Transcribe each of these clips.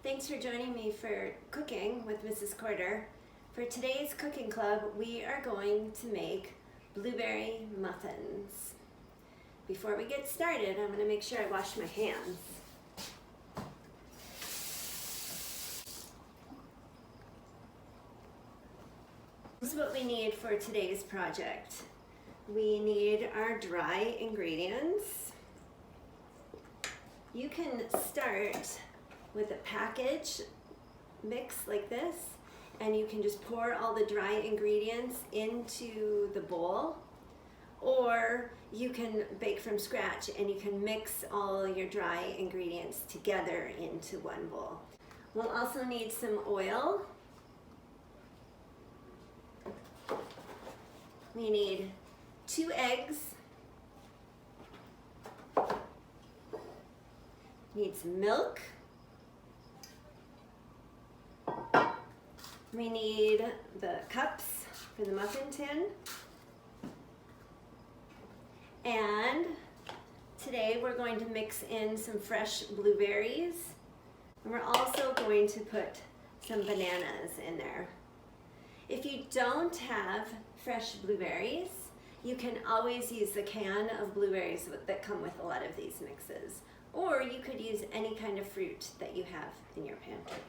Thanks for joining me for cooking with Mrs. Courter. For today's cooking club, we are going to make blueberry muffins. Before we get started, I'm going to make sure I wash my hands. This is what we need for today's project. We need our dry ingredients. You can start with a package mix like this, and you can just pour all the dry ingredients into the bowl, or you can bake from scratch and you can mix all your dry ingredients together into one bowl. We'll also need some oil. We need 2 eggs. Need some milk. We need the cups for the muffin tin. And today we're going to mix in some fresh blueberries. And we're also going to put some bananas in there. If you don't have fresh blueberries, you can always use the can of blueberries that come with a lot of these mixes. Or you could use any kind of fruit that you have in your pantry.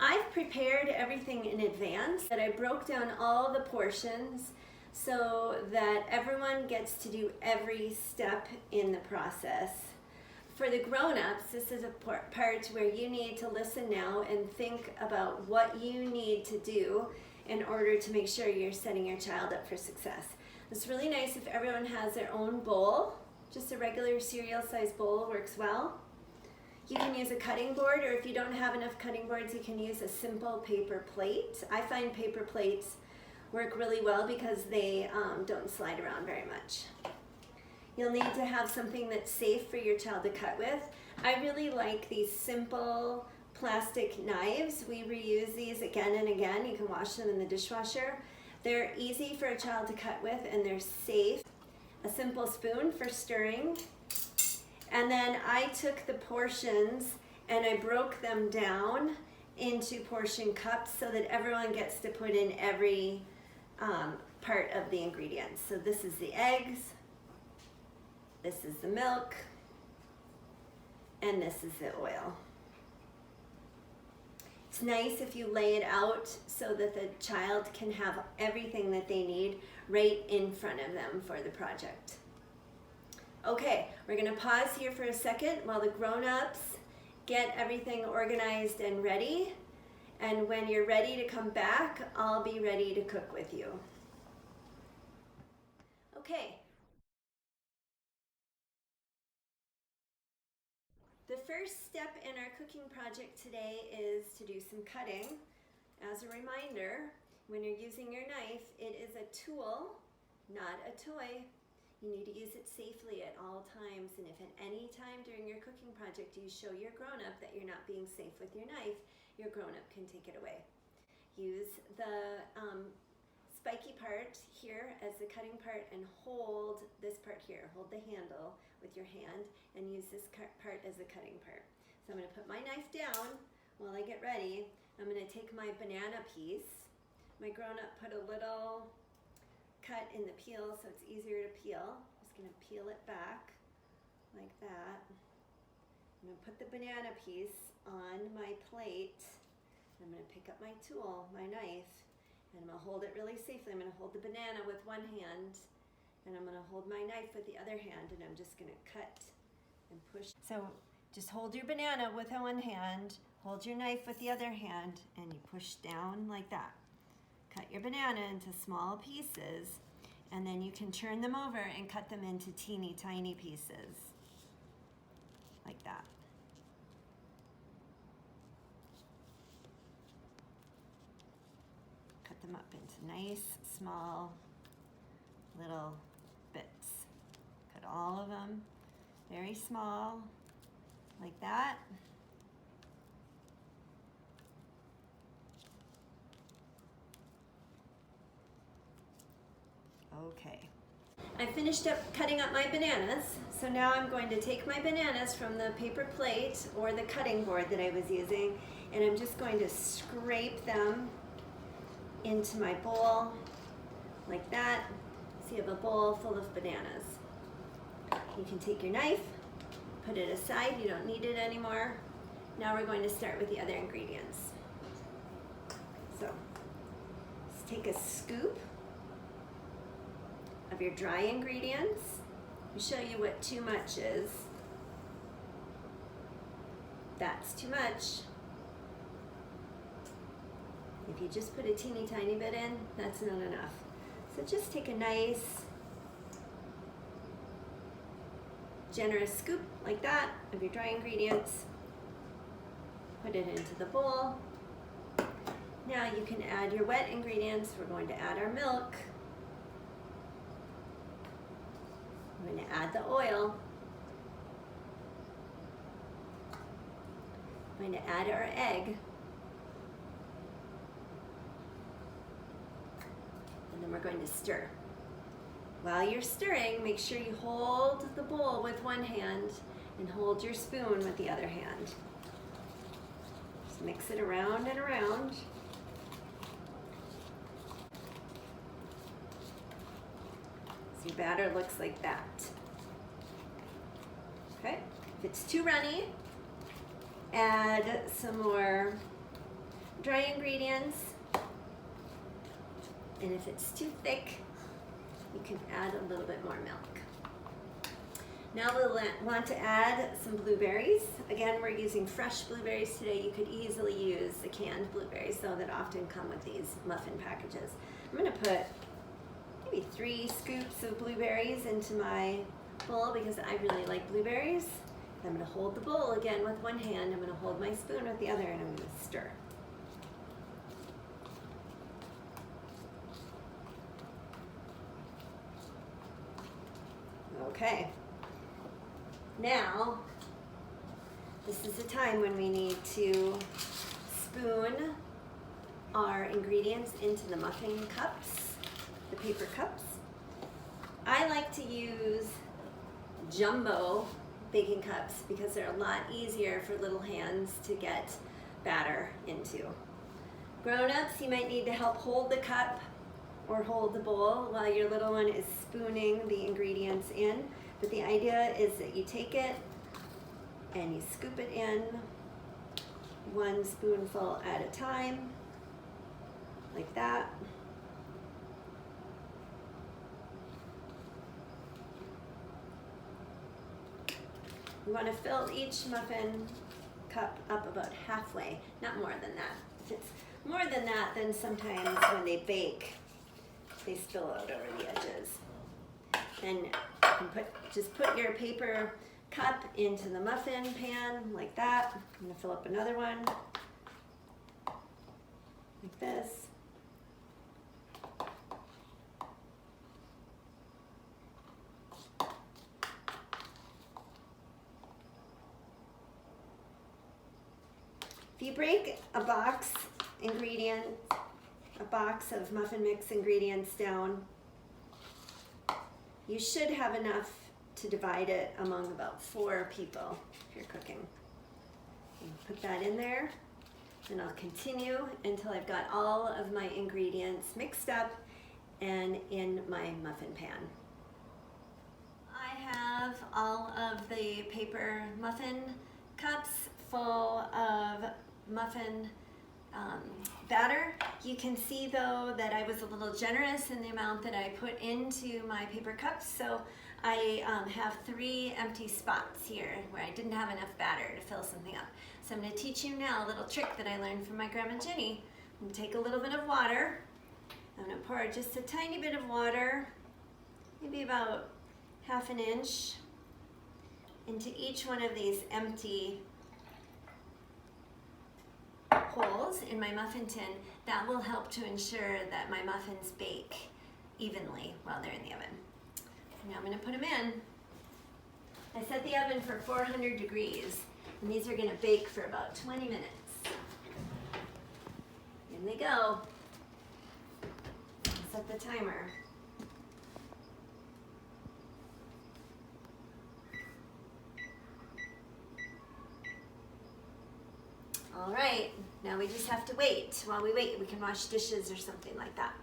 I've prepared everything in advance, that I broke down all the portions so that everyone gets to do every step in the process. For the grown-ups, this is a part where you need to listen now and think about what you need to do in order to make sure you're setting your child up for success. It's really nice if everyone has their own bowl. Just a regular cereal size bowl works well. You can use a cutting board, or if you don't have enough cutting boards, you can use a simple paper plate. I find paper plates work really well because they don't slide around very much. You'll need to have something that's safe for your child to cut with. I really like these simple plastic knives. We reuse these again and again. You can wash them in the dishwasher. They're easy for a child to cut with and they're safe. A simple spoon for stirring. And then I took the portions and I broke them down into portion cups so that everyone gets to put in every part of the ingredients. So this is the eggs, this is the milk, and this is the oil. It's nice if you lay it out so that the child can have everything that they need right in front of them for the project. Okay, we're gonna pause here for a second while the grown-ups get everything organized and ready. And when you're ready to come back, I'll be ready to cook with you. Okay. The first step in our cooking project today is to do some cutting. As a reminder, when you're using your knife, it is a tool, not a toy. You need to use it safely at all times, and if at any time during your cooking project you show your grown-up that you're not being safe with your knife, your grown-up can take it away. Use the spiky part here as the cutting part and hold this part here. Hold the handle with your hand and use this part as the cutting part. So I'm going to put my knife down while I get ready. I'm going to take my banana piece. My grown-up put a little cut in the peel so it's easier to peel. I'm just going to peel it back like that. I'm going to put the banana piece on my plate. I'm going to pick up my tool, my knife, and I'm going to hold it really safely. I'm going to hold the banana with one hand and I'm going to hold my knife with the other hand, and I'm just going to cut and push. So just hold your banana with one hand, hold your knife with the other hand, and you push down like that. Cut your banana into small pieces, and then you can turn them over and cut them into teeny tiny pieces, like that. Cut them up into nice, small, little bits. Cut all of them very small, like that. Okay. I finished up cutting up my bananas, so now I'm going to take my bananas from the paper plate or the cutting board that I was using, and I'm just going to scrape them into my bowl like that. So you have a bowl full of bananas. You can take your knife, put it aside, you don't need it anymore. Now we're going to start with the other ingredients. So just take a scoop of your dry ingredients. I'll show you what too much is. That's too much. If you just put a teeny tiny bit in, that's not enough. So just take a nice, generous scoop like that of your dry ingredients. Put it into the bowl. Now you can add your wet ingredients. We're going to add our milk. I'm going to add the oil. I'm going to add our egg. And then we're going to stir. While you're stirring, make sure you hold the bowl with one hand and hold your spoon with the other hand. Just mix it around and around. So your batter looks like that. Okay, if it's too runny, add some more dry ingredients. And if it's too thick, you can add a little bit more milk. Now we'll want to add some blueberries. Again, we're using fresh blueberries today. You could easily use the canned blueberries, though, that often come with these muffin packages. I'm going to put maybe 3 scoops of blueberries into my bowl because I really like blueberries. I'm going to hold the bowl again with one hand. I'm going to hold my spoon with the other, and I'm going to stir. Okay, now this is the time when we need to spoon our ingredients into the muffin cups, the paper cups. I like to use jumbo baking cups because they're a lot easier for little hands to get batter into. Grown-ups, you might need to help hold the cup or hold the bowl while your little one is spooning the ingredients in. But the idea is that you take it and you scoop it in 1 spoonful at a time, like that. You want to fill each muffin cup up about halfway, not more than that. If it's more than that, then sometimes when they bake, they spill out over the edges. And you can just put your paper cup into the muffin pan like that. I'm going to fill up another one like this. If you break a box of muffin mix ingredients down, you should have enough to divide it among about 4 people if you're cooking. Put that in there, and I'll continue until I've got all of my ingredients mixed up and in my muffin pan. I have all of the paper muffin cups full of muffin batter. You can see though that I was a little generous in the amount that I put into my paper cups, so I have 3 empty spots here where I didn't have enough batter to fill something up. So I'm going to teach you now a little trick that I learned from my Grandma Jenny. I'm going to take a little bit of water. I'm going to pour just a tiny bit of water, maybe about 1/2 inch, into each one of these empty holes in my muffin tin. That will help to ensure that my muffins bake evenly while they're in the oven. Now I'm going to put them in. I set the oven for 400 degrees, and these are going to bake for about 20 minutes. In they go. Set the timer. All right, now we just have to wait. While we wait, we can wash dishes or something like that.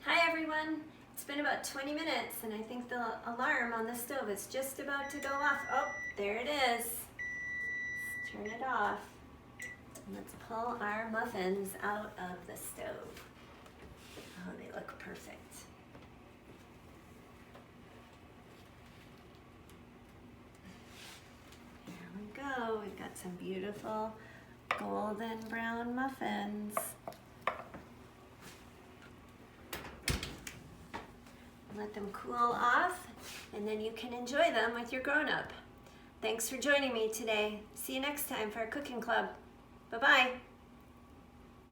Hi everyone. It's been about 20 minutes and I think the alarm on the stove is just about to go off. Oh, there it is. Let's turn it off. Let's pull our muffins out of the stove. Oh, they look perfect. There we go. We've got some beautiful golden brown muffins. Let them cool off, and then you can enjoy them with your grown-up. Thanks for joining me today. See you next time for our cooking club. Bye-bye.